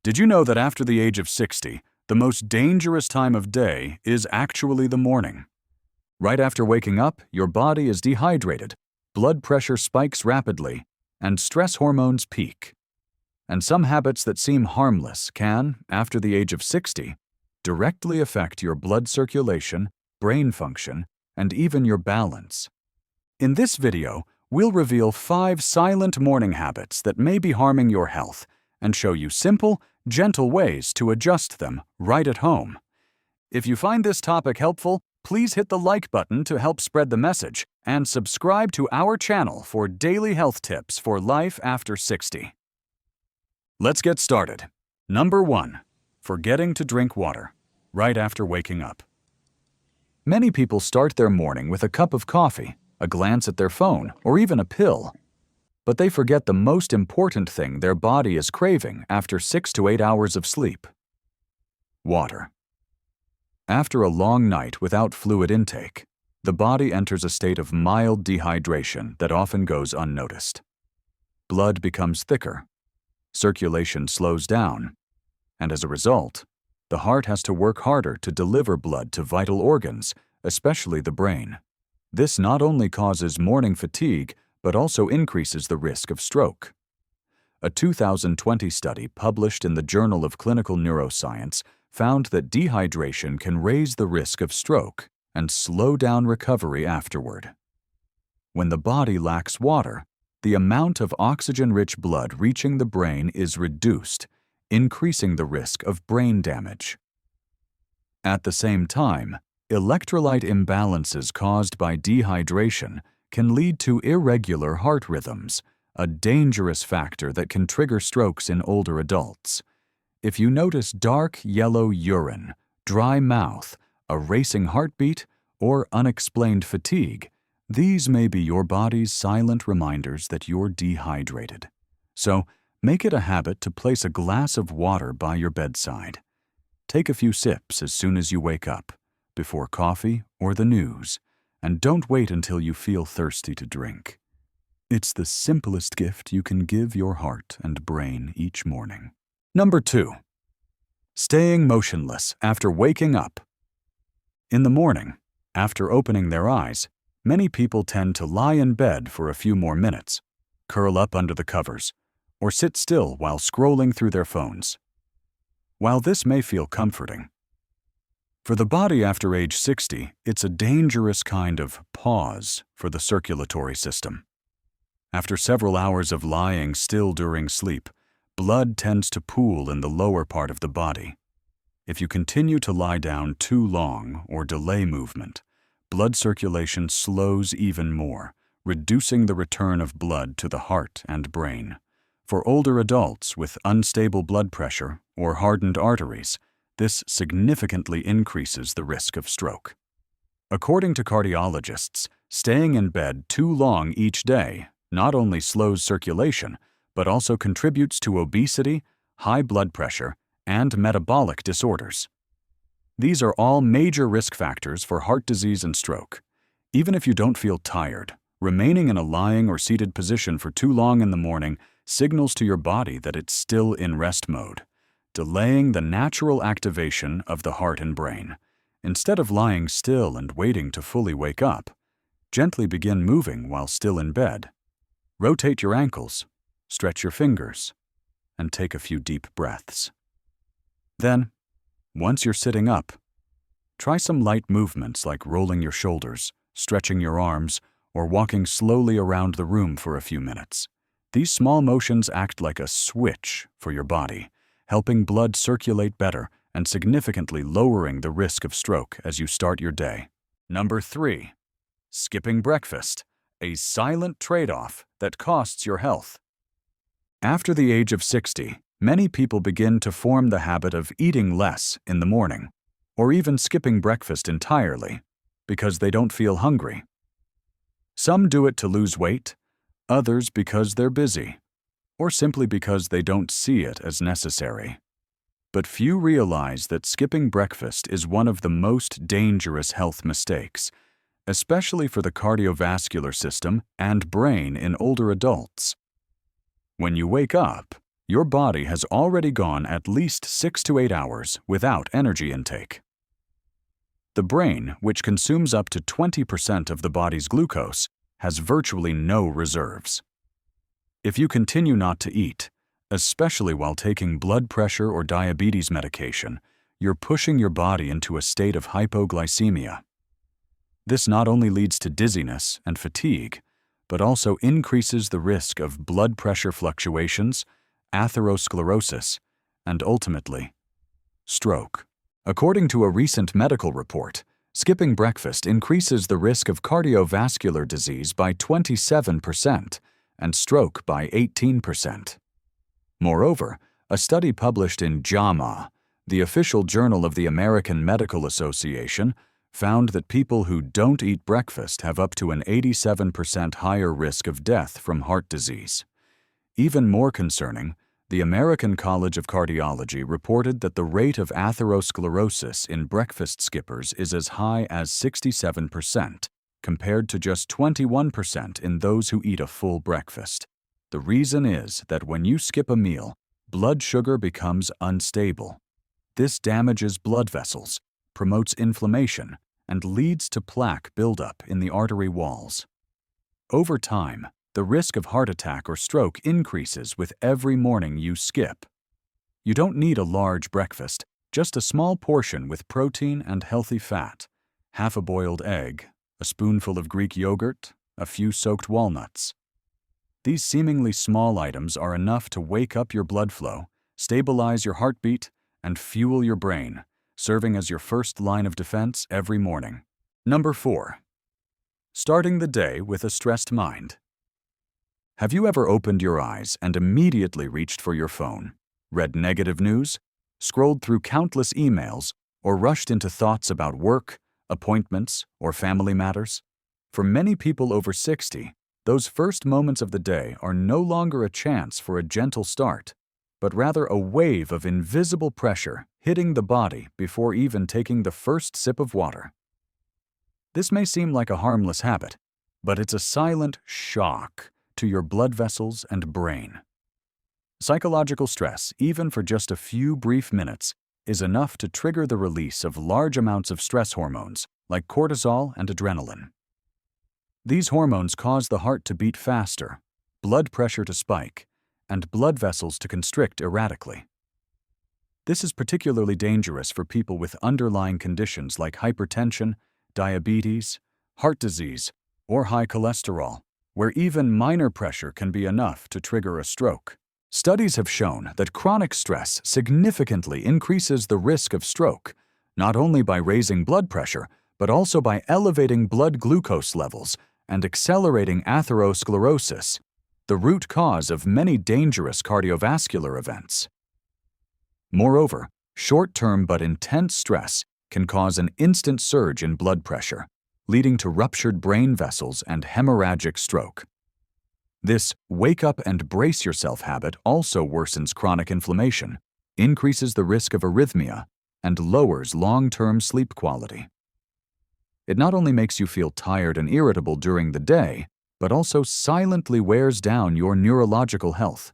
Did you know that after the age of 60, the most dangerous time of day is actually the morning? Right after waking up, your body is dehydrated, blood pressure spikes rapidly, and stress hormones peak. And some habits that seem harmless can, after the age of 60, directly affect your blood circulation, brain function, and even your balance. In this video, we'll reveal 5 silent morning habits that may be harming your health and show you simple, gentle ways to adjust them right at home. If you find this topic helpful, please hit the like button to help spread the message and subscribe to our channel for daily health tips for life after 60. Let's get started. Number 1. Forgetting to drink water right after waking up. Many people start their morning with a cup of coffee, a glance at their phone, or even a pill. But they forget the most important thing their body is craving after 6 to 8 hours of sleep: water. After a long night without fluid intake, the body enters a state of mild dehydration that often goes unnoticed. Blood becomes thicker, circulation slows down, and as a result, the heart has to work harder to deliver blood to vital organs, especially the brain. This not only causes morning fatigue, but also increases the risk of stroke. A 2020 study published in the Journal of Clinical Neuroscience found that dehydration can raise the risk of stroke and slow down recovery afterward. When the body lacks water, the amount of oxygen-rich blood reaching the brain is reduced, increasing the risk of brain damage. At the same time, electrolyte imbalances caused by dehydration can lead to irregular heart rhythms, a dangerous factor that can trigger strokes in older adults. If you notice dark yellow urine, dry mouth, a racing heartbeat, or unexplained fatigue, these may be your body's silent reminders that you're dehydrated. So, make it a habit to place a glass of water by your bedside. Take a few sips as soon as you wake up, before coffee or the news, and don't wait until you feel thirsty to drink. It's the simplest gift you can give your heart and brain each morning. Number 2. Staying motionless after waking up. In the morning, after opening their eyes, many people tend to lie in bed for a few more minutes, curl up under the covers, or sit still while scrolling through their phones. While this may feel comforting, for the body after age 60, it's a dangerous kind of pause for the circulatory system. After several hours of lying still during sleep, blood tends to pool in the lower part of the body. If you continue to lie down too long or delay movement, blood circulation slows even more, reducing the return of blood to the heart and brain. For older adults with unstable blood pressure or hardened arteries, this significantly increases the risk of stroke. According to cardiologists, staying in bed too long each day not only slows circulation, but also contributes to obesity, high blood pressure, and metabolic disorders. These are all major risk factors for heart disease and stroke. Even if you don't feel tired, remaining in a lying or seated position for too long in the morning signals to your body that it's still in rest mode, delaying the natural activation of the heart and brain. Instead of lying still and waiting to fully wake up, gently begin moving while still in bed. Rotate your ankles, stretch your fingers, and take a few deep breaths. Then, once you're sitting up, try some light movements like rolling your shoulders, stretching your arms, or walking slowly around the room for a few minutes. These small motions act like a switch for your body, helping blood circulate better and significantly lowering the risk of stroke as you start your day. Number 3. Skipping breakfast, a silent trade-off that costs your health. After the age of 60, many people begin to form the habit of eating less in the morning, or even skipping breakfast entirely, because they don't feel hungry. Some do it to lose weight, others because they're busy, or simply because they don't see it as necessary. But few realize that skipping breakfast is one of the most dangerous health mistakes, especially for the cardiovascular system and brain in older adults. When you wake up, your body has already gone at least 6 to 8 hours without energy intake. The brain, which consumes up to 20% of the body's glucose, has virtually no reserves. If you continue not to eat, especially while taking blood pressure or diabetes medication, you're pushing your body into a state of hypoglycemia. This not only leads to dizziness and fatigue, but also increases the risk of blood pressure fluctuations, atherosclerosis, and ultimately, stroke. According to a recent medical report, skipping breakfast increases the risk of cardiovascular disease by 27% and stroke by 18%. Moreover, a study published in JAMA, the official journal of the American Medical Association, found that people who don't eat breakfast have up to an 87% higher risk of death from heart disease. Even more concerning, the American College of Cardiology reported that the rate of atherosclerosis in breakfast skippers is as high as 67%, compared to just 21% in those who eat a full breakfast. The reason is that when you skip a meal, blood sugar becomes unstable. This damages blood vessels, promotes inflammation, and leads to plaque buildup in the artery walls. Over time, the risk of heart attack or stroke increases with every morning you skip. You don't need a large breakfast, just a small portion with protein and healthy fat, half a boiled egg, a spoonful of Greek yogurt, a few soaked walnuts. These seemingly small items are enough to wake up your blood flow, stabilize your heartbeat, and fuel your brain, serving as your first line of defense every morning. Number 4. Starting the day with a stressed mind. Have you ever opened your eyes and immediately reached for your phone, read negative news, scrolled through countless emails, or rushed into thoughts about work, appointments, or family matters? For many people over 60, those first moments of the day are no longer a chance for a gentle start, but rather a wave of invisible pressure hitting the body before even taking the first sip of water. This may seem like a harmless habit, but it's a silent shock to your blood vessels and brain. Psychological stress, even for just a few brief minutes, is enough to trigger the release of large amounts of stress hormones like cortisol and adrenaline. These hormones cause the heart to beat faster, blood pressure to spike, and blood vessels to constrict erratically. This is particularly dangerous for people with underlying conditions like hypertension, diabetes, heart disease, or high cholesterol, where even minor pressure can be enough to trigger a stroke. Studies have shown that chronic stress significantly increases the risk of stroke, not only by raising blood pressure, but also by elevating blood glucose levels and accelerating atherosclerosis, the root cause of many dangerous cardiovascular events. Moreover, short-term but intense stress can cause an instant surge in blood pressure, leading to ruptured brain vessels and hemorrhagic stroke. This wake up and brace yourself habit also worsens chronic inflammation, increases the risk of arrhythmia, and lowers long-term sleep quality. It not only makes you feel tired and irritable during the day, but also silently wears down your neurological health,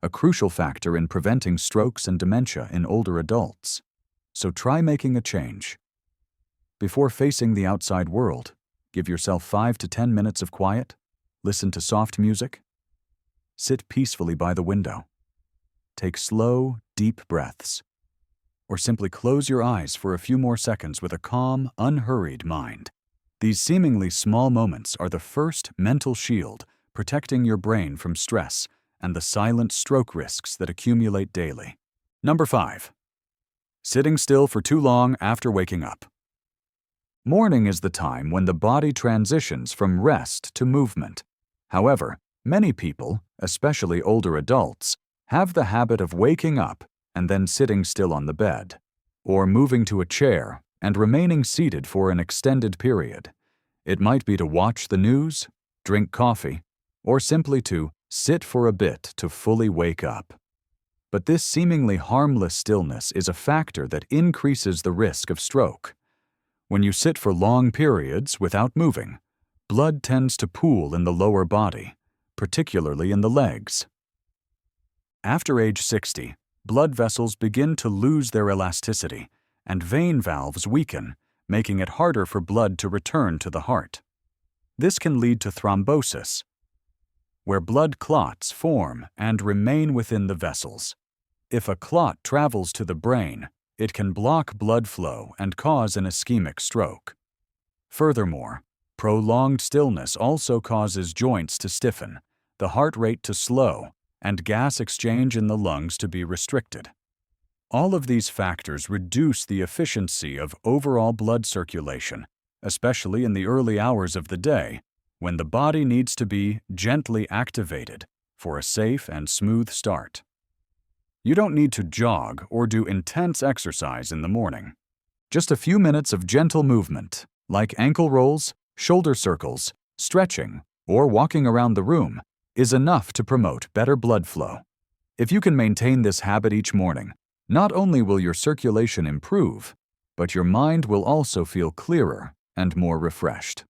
a crucial factor in preventing strokes and dementia in older adults. So try making a change. Before facing the outside world, give yourself 5 to 10 minutes of quiet, listen to soft music, sit peacefully by the window, take slow, deep breaths, or simply close your eyes for a few more seconds with a calm, unhurried mind. These seemingly small moments are the first mental shield protecting your brain from stress and the silent stroke risks that accumulate daily. Number 5. Sitting still for too long after waking up. Morning is the time when the body transitions from rest to movement. However, many people, especially older adults, have the habit of waking up and then sitting still on the bed, or moving to a chair and remaining seated for an extended period. It might be to watch the news, drink coffee, or simply to sit for a bit to fully wake up. But this seemingly harmless stillness is a factor that increases the risk of stroke. When you sit for long periods without moving, blood tends to pool in the lower body, particularly in the legs. After age 60, blood vessels begin to lose their elasticity, and vein valves weaken, making it harder for blood to return to the heart. This can lead to thrombosis, where blood clots form and remain within the vessels. If a clot travels to the brain, it can block blood flow and cause an ischemic stroke. Furthermore, prolonged stillness also causes joints to stiffen, the heart rate to slow, and gas exchange in the lungs to be restricted. All of these factors reduce the efficiency of overall blood circulation, especially in the early hours of the day, when the body needs to be gently activated for a safe and smooth start. You don't need to jog or do intense exercise in the morning. Just a few minutes of gentle movement, like ankle rolls, shoulder circles, stretching, or walking around the room, is enough to promote better blood flow. If you can maintain this habit each morning, not only will your circulation improve, but your mind will also feel clearer and more refreshed.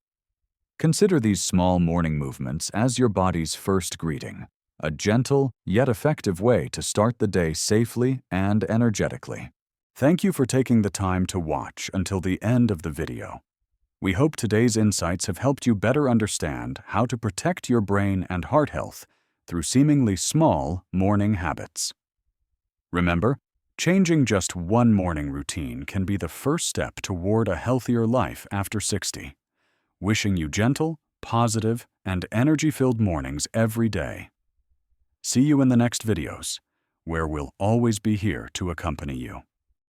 Consider these small morning movements as your body's first greeting, a gentle yet effective way to start the day safely and energetically. Thank you for taking the time to watch until the end of the video. We hope today's insights have helped you better understand how to protect your brain and heart health through seemingly small morning habits. Remember, changing just one morning routine can be the first step toward a healthier life after 60. Wishing you gentle, positive, and energy-filled mornings every day. See you in the next videos, where we'll always be here to accompany you.